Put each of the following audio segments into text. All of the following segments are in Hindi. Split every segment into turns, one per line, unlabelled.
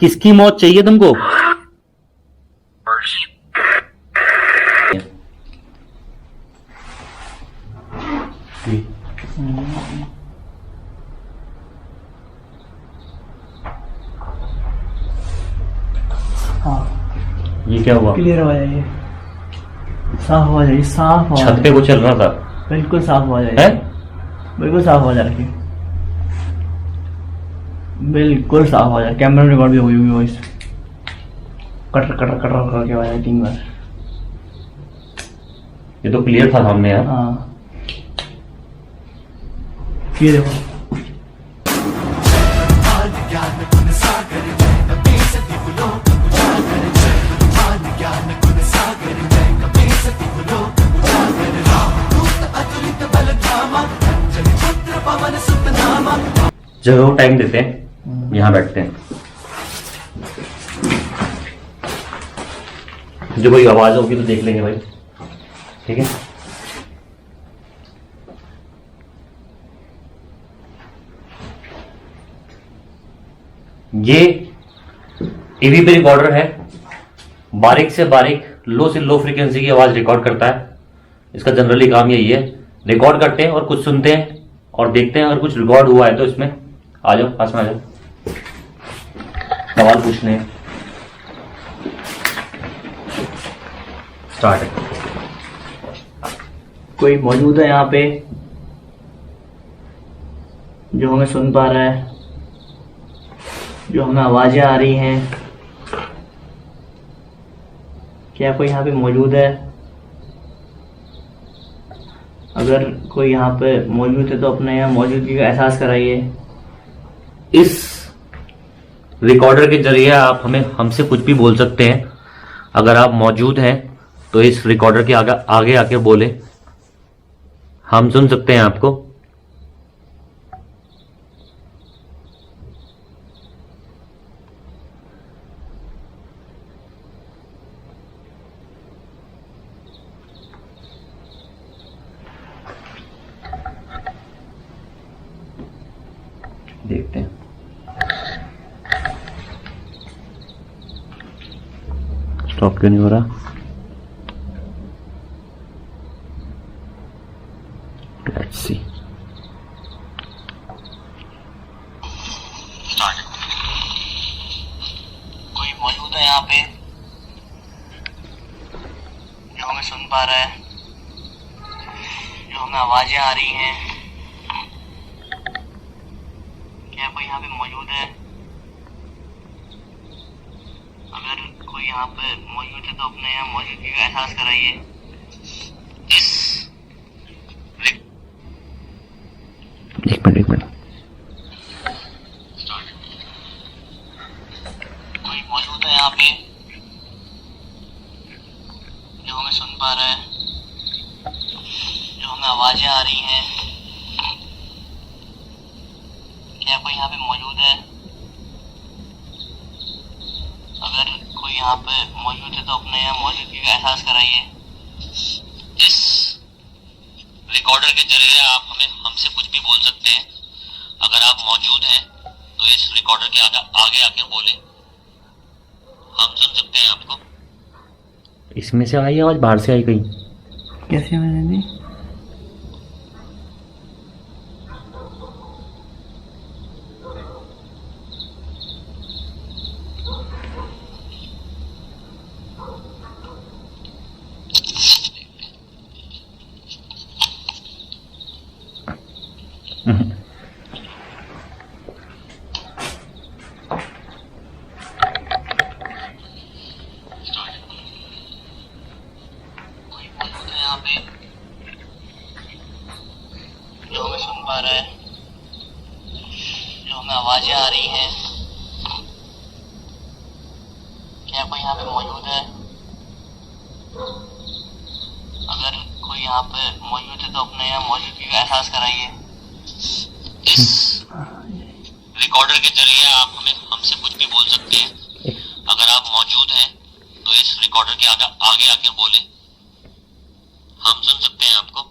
किसकी मौत चाहिए तुमको?
हाँ
ये क्या हुआ?
क्लियर हो जाइए, साफ हो जाइए, साफ हो
छत पे वो चल रहा था।
बिल्कुल साफ हो
है?
जाइए, बिल्कुल साफ हो जाएगी, बिल्कुल साफ हो जाए। कैमरा रिकॉर्ड भी हुई हुई वॉइस कटर कटर कटर करके आ जाए 3 बार।
ये तो क्लियर था सामने यार।
हाँ ये देखो,
जगह को टाइम देते हैं, यहाँ बैठते हैं। जो कोई आवाज होगी तो देख लेंगे भाई, ठीक है? ये टीवी पे रिकॉर्डर है, बारीक से बारीक, लो से लो फ्रीक्वेंसी की आवाज रिकॉर्ड करता है। इसका जनरली काम यही है, रिकॉर्ड करते हैं और कुछ सुनते हैं और देखते हैं अगर कुछ रिकॉर्ड हुआ है तो इसमें आ जाओ, पास में आ जाओ, सवाल पूछने हैं। स्टार्ट है।
कोई मौजूद है यहाँ पे जो हमें सुन पा रहा है, जो हमें आवाजें आ रही हैं? क्या कोई यहाँ पे मौजूद है? अगर कोई यहाँ पे मौजूद है तो अपने यहाँ मौजूदगी का एहसास कराइए।
इस रिकॉर्डर के जरिए आप हमें हमसे कुछ भी बोल सकते हैं। अगर आप मौजूद हैं तो इस रिकॉर्डर के आगे आके बोले, हम सुन सकते हैं आपको। देखते हैं। स्टॉप क्यों नहीं हो रहा? Let's see.
कोई मौजूद है यहाँ पे जो हमें सुन पा रहा है, जो हमें आवाजें आ रही हैं? क्या कोई यहाँ पे मौजूद है? अगर कोई यहाँ पे मौजूद है तो अपने यहाँ मौजूदगी का एहसास कराइए।
एक मिनट।
कोई मौजूद है यहाँ पे जो हमें सुन पा रहा है, जो हमें आवाजें आ रही हैं? क्या कोई यहाँ पे मौजूद है? अगर कोई यहाँ पे मौजूद है तो अपने यहाँ मौजूदगी का एहसास कराइए। इस रिकॉर्डर के जरिए आप हमसे कुछ भी बोल सकते हैं। अगर आप मौजूद हैं तो इस रिकॉर्डर के आगे आके बोले, हम सुन सकते हैं आपको।
इसमें से आई आवाज, बाहर से आई कहीं?
कैसे मैंने यहाँ पे जो हमें सुन पा रहा है, जो हमें आवाजें आ रही हैं? क्या कोई यहाँ पे मौजूद है? अगर कोई यहाँ पे मौजूद है तो अपने यहाँ मौजूदगी का एहसास कराइए। इस रिकॉर्डर के जरिए आप हमसे कुछ भी बोल सकते हैं। अगर आप मौजूद हैं तो इस रिकॉर्डर के आगे आके बोले, हम सुन सकते हैं आपको।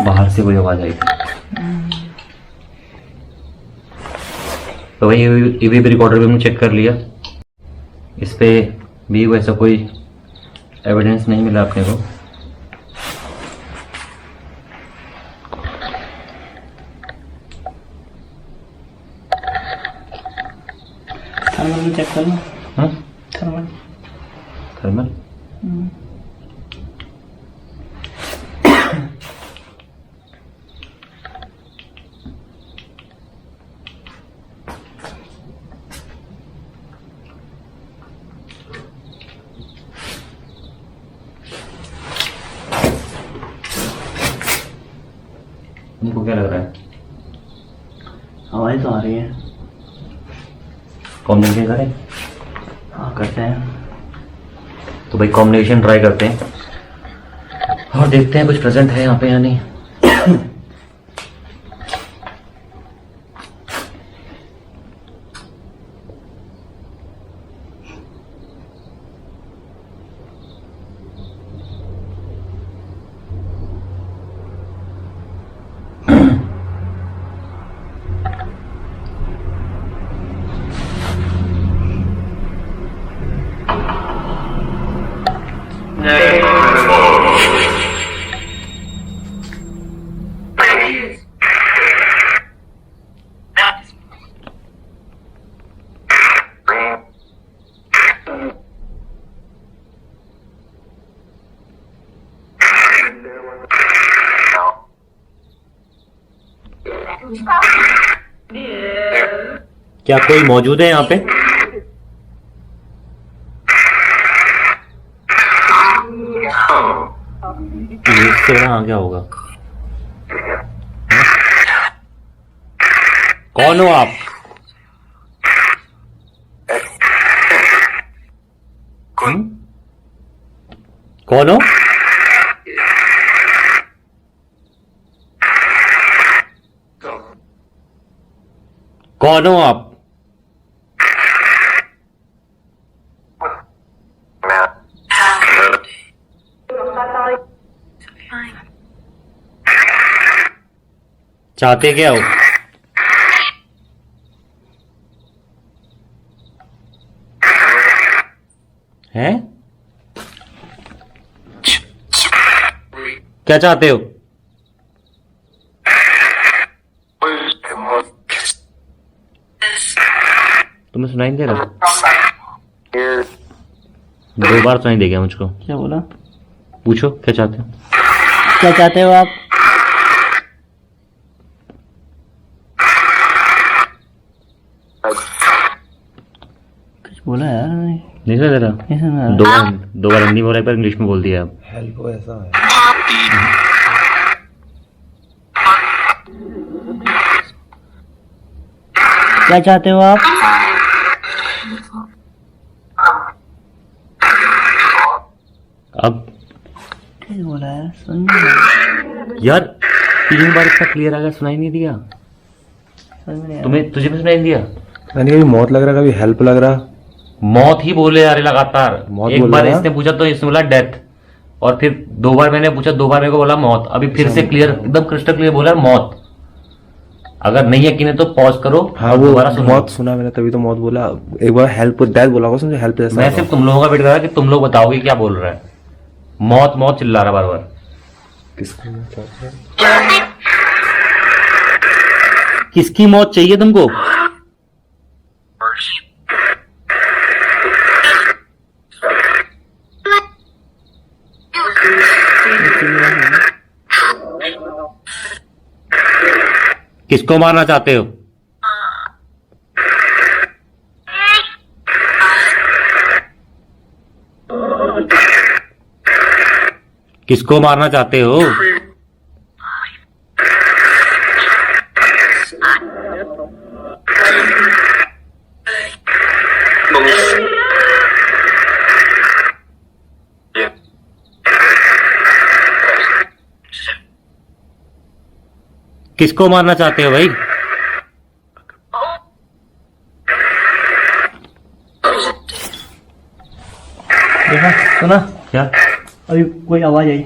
बाहर से कोई आवाज आई थी। तो वही ईवी रिकॉर्डर भी हमने चेक कर लिया, इस पे भी वैसा कोई एविडेंस नहीं मिला अपने को।
थर्मल चेक कर लो।
हाँ
थर्मल
थर्मल तुमको क्या लग रहा है?
आवाज तो आ रही है।
कॉम्बिनेशन करें?
हाँ करते हैं।
तो भाई कॉम्बिनेशन ट्राई करते हैं और देखते हैं कुछ प्रेजेंट है यहाँ पे या नहीं। क्या कोई मौजूद है यहाँ पे? इससे बड़ा हाँ क्या होगा? कौन हो आप? कौन हो? कौन हो आप? चाहते क्या हो? हैं? क्या चाहते हो? तुम्हें सुनाई नहीं दे रहा? दो बार सुनाई दे गया मुझको।
क्या बोला?
पूछो क्या चाहते हो?
क्या चाहते हो आप? कुछ बोला यार
नहीं सुना दे रहा?
नहीं सुना।
दो बार हिंदी बोल रहा है पर इंग्लिश में बोल दिया आप।
हेल्प ऐसा है।
क्या चाहते हो आप?
अब
क्या बोला यार? सुन नहीं रहा।
यार 3 बार इतना क्लियर आ गया, सुनाई नहीं दिया
समझ में नहीं आया।
तुम्हें? तुझे भी सुनाई नहीं दिया?
यानी कभी मौत लग रहा, कभी हेल्प लग रहा।
मौत ही बोले यार लगातार।
मौत
एक
बोल
बार
रहा?
इसने पूछा तो इसने बोला डेथ, और फिर 2 बार मैंने पूछा, 2 बार मेरे को बोला मौत। अभी फिर से क्लियर, एकदम क्रिस्टल क्लियर बोला मौत। अगर नहीं यकीन है तो पॉज करो।
हाँ
और
वो
दोबारा सुनो।
मौत सुना मैंने, तभी तो मौत बोला। एक बार हेल्प डेथ बोला होगा, समझे हेल्प जैसा
मैं
होगा।
सिर्फ तुम लोगों का वेट कर रहा कि तुम लोग बताओगे क्या बोल रहा है। मौत मौत चिल्ला रहा बार बार।
किसकी मौत चाहते हैं?
किसकी मौत चाहिए तुमको? किसको मारना चाहते हो? किसको मारना चाहते हो? किसको मारना चाहते हो भाई?
देखा? सुना?
क्या?
अभी कोई आवाज आई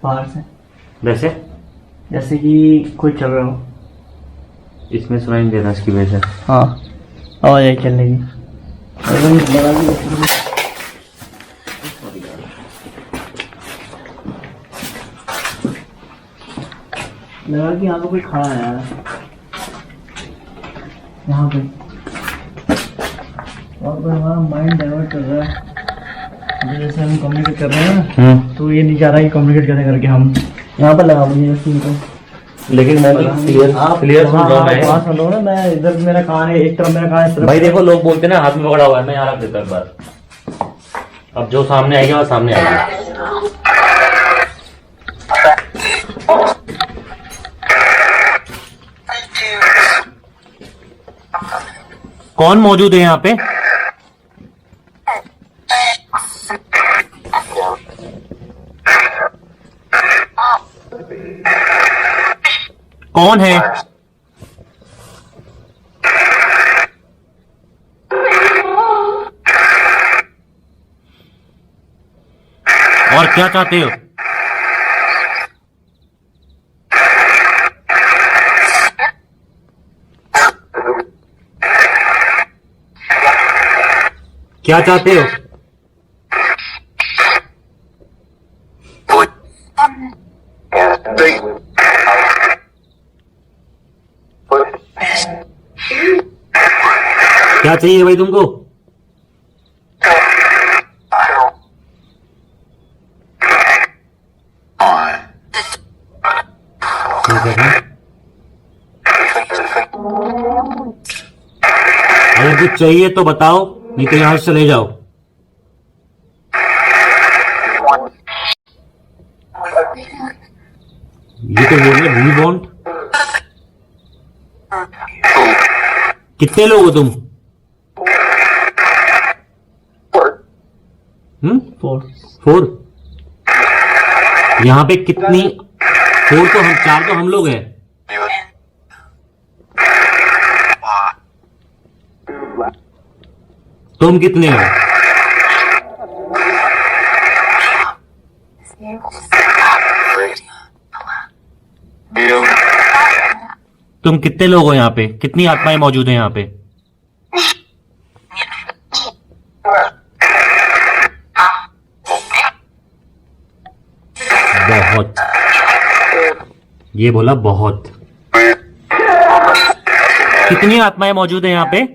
बाहर से।
वैसे
जैसे कि कोई चल रहा हो।
इसमें सुनाई नहीं दे रहा इसकी वजह से।
हाँ आवाज आई चलने की। लगा कि यहाँ पे कोई खड़ा है यार, यहाँ पे। और कोई हमारा माइंड डाइवर्ट कर रहा है। अभी जैसे हम कम्युनिकेट कर रहे हैं ना, तो ये नहीं चाह रहा कि कम्युनिकेट करें करके हम यहाँ पर लगा मुझे सीन को।
लेकिन मैं क्लियर सुन रहा हूँ मैं।
वहाँ सुन रहा हूँ ना मैं, इधर मेरा कान है एक तरफ, मेरा कान इस तरफ।
भाई देखो लोग बोलते हैं ना हाथ में पकड़ा हुआ है, मैं यहाँ रख देता एक बार। अब जो सामने आएगा वो सामने आएगा। कौन मौजूद है यहाँ पे? कौन है? और क्या चाहते हो? क्या चाहते हो? क्या चाहिए भाई तुमको? अगर कुछ चाहिए तो बताओ, नहीं तो यहां से चले जाओ। ये तो बोल रहे वी वांट। कितने लोग हो तुम? 4। यहाँ पे कितनी? 4 तो हम, 4 तो हम लोग हैं। तुम कितने हो? तुम कितने लोग हो यहाँ पे? कितनी आत्माएं मौजूद हैं यहाँ पे? बहुत। ये बोला बहुत। कितनी आत्माएं मौजूद हैं यहाँ पे?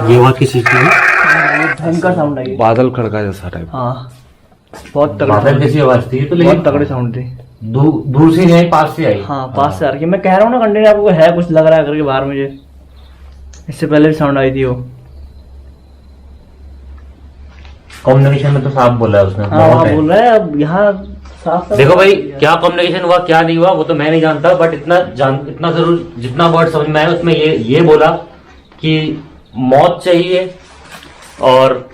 ये बात किस चीज की है?
भयंकर साउंड आई।
बादल खड़का जैसा टाइप।
हाँ बहुत तगड़ी
बादल जैसी आवाज थी तो,
बहुत तगड़ी साउंड थी।
दूर से नहीं आई, पास से आई।
हाँ पास से आ रही है। मैं कह रहा हूँ ना कंटिन्यू, आपको है कुछ लग रहा है करके बाहर मुझे। इससे पहले भी साउंड आई थी वो।
कम्युनिकेशन में तो साफ बोला है उसने।
हाँ
बहुत है।
बोल रहा है अब यहाँ साफ।
देखो भाई क्या कम्युनिकेशन हुआ क्या नहीं हुआ वो तो मैं नहीं जानता, बट इतना जरूर जितना वर्ड समझ में आया उसमें ये बोला कि मौत चाहिए, और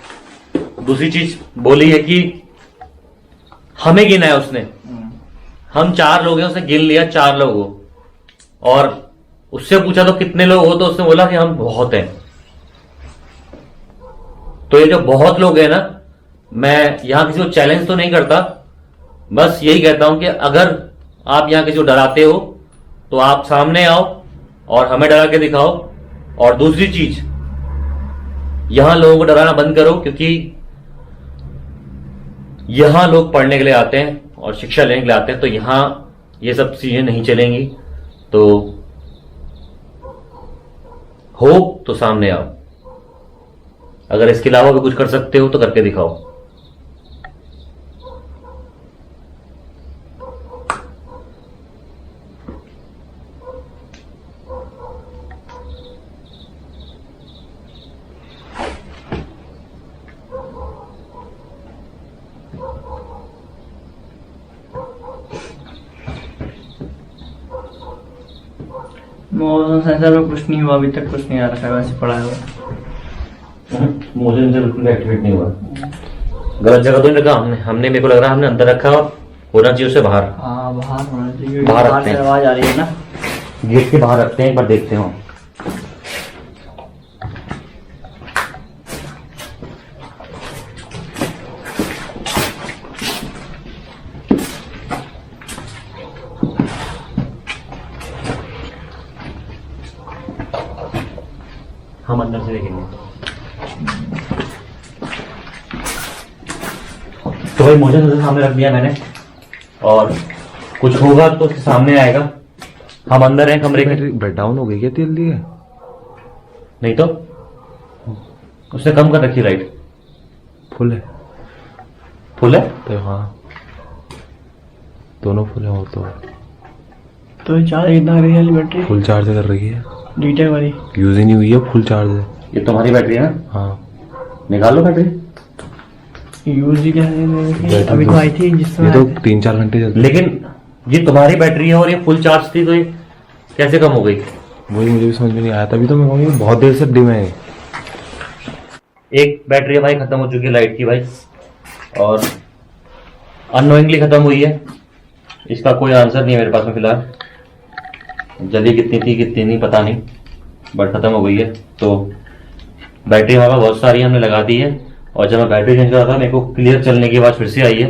दूसरी चीज बोली है कि हमें गिना है उसने। हम 4 लोग हैं, उसने गिन लिया 4 लोग हो, और उससे पूछा तो कितने लोग हो, तो उसने बोला कि हम बहुत हैं। तो ये जो बहुत लोग हैं ना, मैं यहां किसी को चैलेंज तो नहीं करता, बस यही कहता हूं कि अगर आप यहां किसी को डराते हो तो आप सामने आओ और हमें डरा के दिखाओ। और दूसरी चीज, यहां लोगों को डराना बंद करो, क्योंकि यहां लोग पढ़ने के लिए आते हैं और शिक्षा लेने के लिए आते हैं, तो यहां ये सब चीजें नहीं चलेंगी। तो हो तो सामने आओ, अगर इसके अलावा भी कुछ कर सकते हो तो करके दिखाओ।
मोशन सेंसर में कुछ नहीं हुआ अभी तक, कुछ नहीं आ रखा है, वैसे पड़ा है वो।
मोशन से बिल्कुल एक्टिवेट नहीं हुआ। गलत जगह तो नहीं रखा हमने मेरे को लग रहा है हमने अंदर रखा, होना चाहिए उससे बाहर।
हाँ बाहर होना चाहिए,
बाहर
बाहर
रखते
से
हैं।
आवाज आ रही है ना।
गेट के बाहर रखते हैं, एक बार देखते हो। अंदर से देखेंगे। तो भाई मोशन सेंसर सामने रख दिया मैंने, और कुछ होगा तो उसके सामने आएगा। हम अंदर हैं कमरे के।
बैटरी ब्रेक डाउन हो गई क्या तेल लिए?
नहीं तो उसने कम कर रखी लाइट।
फुल है
फुल है
तो हाँ, दोनों फुल है। वो
तो चार्ज कितना कर रही है बैटरी?
फुल चार्ज कर रही है,
लीटर वाली।
यूज ही नहीं हुई है, फुल चार्ज है।
ये तुम्हारी बैटरी है ना?
हाँ
निकाल लो बैटरी।
यूज ही क्या है
बैटरी
अभी तो
तो-
आई थी जिसमें
ये तो 3-4 घंटे चलती है।
लेकिन ये तुम्हारी बैटरी है और ये फुल चार्ज थी, तो ये कैसे कम हो गई?
वही मुझे भी समझ में नहीं आया, तभी तो मैं कहूँगी बहुत देर से डिम है।
एक बैटरी भाई खत्म हो चुकी है लाइट की भाई, और अननोइंगली खत्म हुई है। इसका कोई आंसर नहीं है मेरे पास में फिलहाल। जल्दी कितनी थी कितनी नहीं पता नहीं, बट खत्म हो गई है। तो बैटरी हमारे पास बहुत सारी हमने लगा दी है, और जब मैं बैटरी चेंज कर रहा था मेरे को क्लियर चलने की आवाज फिर से आई है।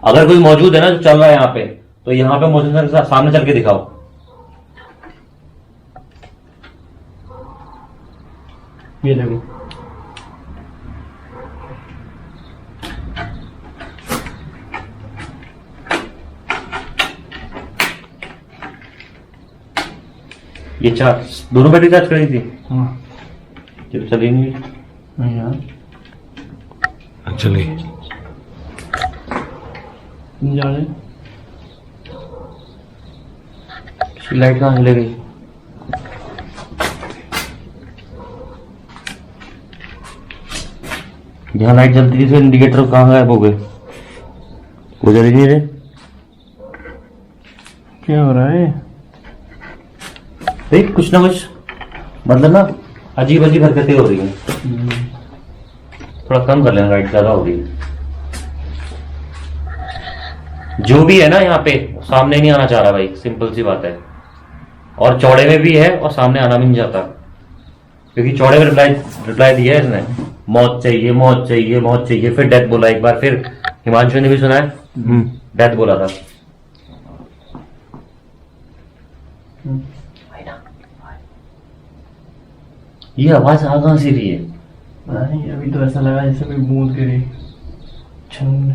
अगर कोई मौजूद है ना जो चल रहा है यहाँ पे, तो यहाँ पे मोशन सेंसर सामने चल के दिखाओ।
ये देखो
ये चार्ज दोनों बैटरी चार्ज करी थी,
हाँ
जब चली नहीं।
नहीं यार
चलिए
नहीं जा रहे।
लाइट कहाँ चले गई? यहाँ लाइट जलती थी तो इंडिकेटर कहाँ गायब हो गए? वो जल ही नहीं रहे।
क्या हो रहा है?
देख कुछ ना कुछ मतलब ना अजीब अजीब हरकतें हो रही हैं। थोड़ा कम कर लेना, लाइट ज्यादा हो रही है। जो भी है ना यहाँ पे सामने नहीं आना चाह रहा भाई, सिंपल सी बात है। और चौड़े में भी है और सामने आना भी नहीं चाहता, क्योंकि चौड़े में रिप्लाई दिया है इसने, मौत चाहिए मौत चाहिए मौत चाहिए। फिर डेथ बोला एक बार, फिर हिमांशु ने भी सुना है डेथ बोला था। ये आवाज आ कहां से रही है?
नहीं अभी तो ऐसा लगा जैसे कोई बूंद गिरी। छन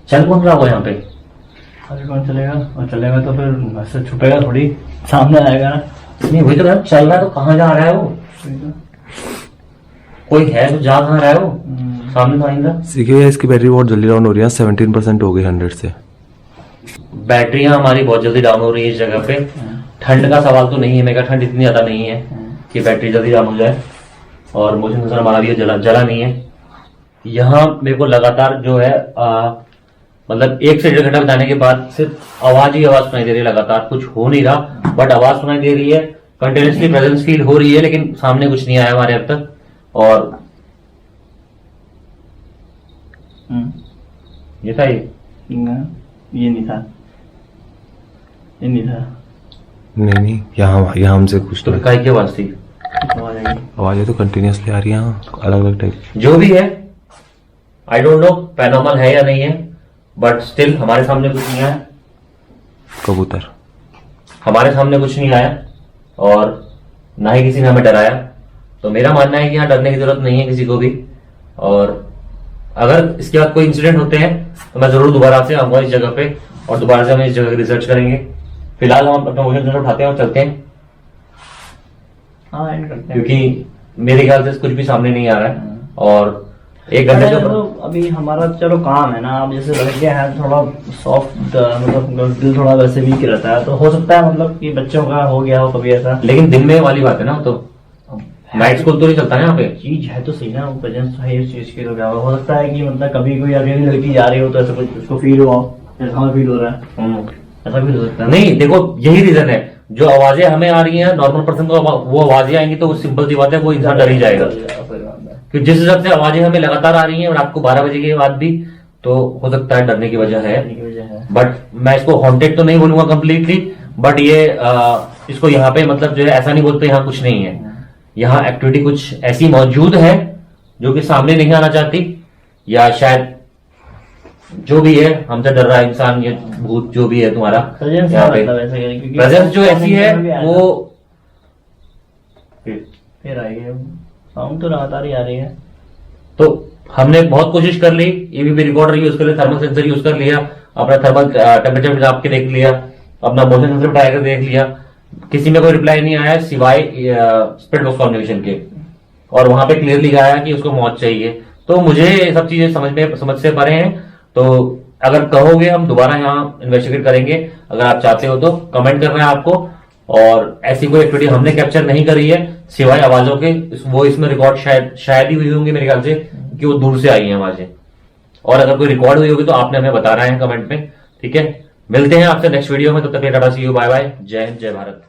चल कौन रहा हो यहाँ पे?
अभी कौन चलेगा? और चलेगा तो फिर ऐसे छुपेगा थोड़ी, सामने आएगा ना।
नहीं वही तो कह रहा हूं, चल रहा है तो कहाँ जा रहा है वो?
वही तो।
कोई है तो जा कहाँ रहा है वो? सामने तो आएगा।
सीखिए इसकी बैटरी बहुत जल्दी डाउन हो रही है, 17% हो गई 100 से।
बैटरियां हमारी बहुत जल्दी डाउन हो रही है इस जगह पे। ठंड का सवाल तो नहीं है, मेरा ठंड इतनी ज्यादा नहीं है कि बैटरी जल्दी डाउन हो जाए, और मोशन सेंसर हमारा भी जला नहीं है। यहाँ मेरे को लगातार जो है मतलब 1 से 1.5 घंटा बिताने के बाद सिर्फ आवाज ही आवाज सुनाई दे रही है लगातार। कुछ हो नहीं रहा बट आवाज सुनाई दे रही है, कंटिन्यूसली प्रेजेंस फील हो रही है, लेकिन सामने कुछ नहीं आया हमारे अब तक। और ये था ये
नहीं था, ये नहीं था।
नहीं यहाँ हमसे कुछ
तो
नहीं।
काय की आवाज थी?
आवाज आएगी।
आवाजें तो कंटिन्यूसली आ रही है, अलग अलग टाइप।
जो भी है आई डोंट नो पैरानॉर्मल है या नहीं है, बट स्टिल हमारे सामने कुछ नहीं आया।
कबूतर
हमारे सामने कुछ नहीं आया और ना ही किसी ने हमें डराया। तो मेरा मानना है कि यहाँ डरने की जरूरत नहीं है किसी को भी। और अगर इसके बाद कोई इंसिडेंट होते हैं तो मैं जरूर दोबारा से आऊंगा इस जगह पे, और दोबारा से हम इस जगह की रिसर्च करेंगे। फिलहाल हम अपना मोशन सेंसर उठाते हैं और चलते हैं,
हाँ एंड करते हैं।
क्योंकि मेरे ख्याल से कुछ भी सामने नहीं आ रहा है। और 1 घंटे से
तो अभी हमारा चलो काम है ना, अब जैसे लड़के हैं थोड़ा सॉफ्ट, मतलब दिल थोड़ा वैसे वीक रहता है, तो हो सकता है मतलब कि बच्चों का हो गया हो कभी ऐसा।
लेकिन दिन में वाली बात है ना, तो नाइट स्कूल तो नहीं चलता है यहाँ पे।
चीज है तो सही ना, वो प्रेजेंस है इस चीज की, तो क्या हो सकता है कि मतलब कभी कोई अगली लड़की जा रही हो तो ऐसा कुछ उसको फील हुआ हो, जैसा हमें फील हो रहा है, ऐसा भी हो सकता है।
नहीं देखो यही रीजन है, जो आवाजें हमें आ रही हैं नॉर्मल पर्सन को वो आवाजें आएंगी तो वो सिंपल सी बात है, वो इंसान डर ही जाएगा। कि जिस हिसाब से आवाजें हमें लगातार आ रही हैं रात को 12 बजे के बाद भी, तो हो सकता है डरने की वजह है। बट मैं इसको हॉन्टेड तो नहीं बोलूंगा कंप्लीटली, बट ये इसको यहाँ पे मतलब जो है ऐसा नहीं बोलते यहाँ कुछ नहीं है। यहाँ एक्टिविटी कुछ ऐसी मौजूद है जो कि सामने नहीं आना चाहती, या शायद जो भी है हमसे डर रहा है इंसान, ये भूत जो भी है तुम्हारा
प्रेजेंस
यहाँ पे,
मतलब ऐसा करें, क्योंकि
प्रेजेंस जो ऐसी है वो
फिर आई है साउंड तो लगातार ही आ रही है।
तो हमने बहुत कोशिश कर ली, ईवीपी रिकॉर्डर यूज कर लिया, थर्मल सेंसर यूज कर लिया, अपना थर्मल टेम्परेचर नाप के देख लिया, अपना मोशन सेंसर उठा कर देख लिया, किसी में कोई रिप्लाई नहीं आया सिवाय स्प्लिट बॉक्स कम्युनिकेशन के, और वहां पे क्लियरली आया कि उसको मौत चाहिए। तो मुझे ये सब चीजें समझ से परे हैं। तो अगर कहोगे हम दोबारा यहाँ इन्वेस्टिगेट करेंगे, अगर आप चाहते हो तो कमेंट करना है आपको। और ऐसी कोई एक्टिविटी हमने कैप्चर नहीं करी है सिवाय आवाजों के, वो इसमें रिकॉर्ड शायद ही हुई होंगी मेरे ख्याल से, कि वो दूर से आई हैं आवाजें। और अगर कोई रिकॉर्ड हुई होगी तो आपने हमें बताना है कमेंट में, ठीक है। मिलते हैं आपसे नेक्स्ट वीडियो में, तब तक टाटा सी यू, बाय बाय, जय हिंद, जय भारत।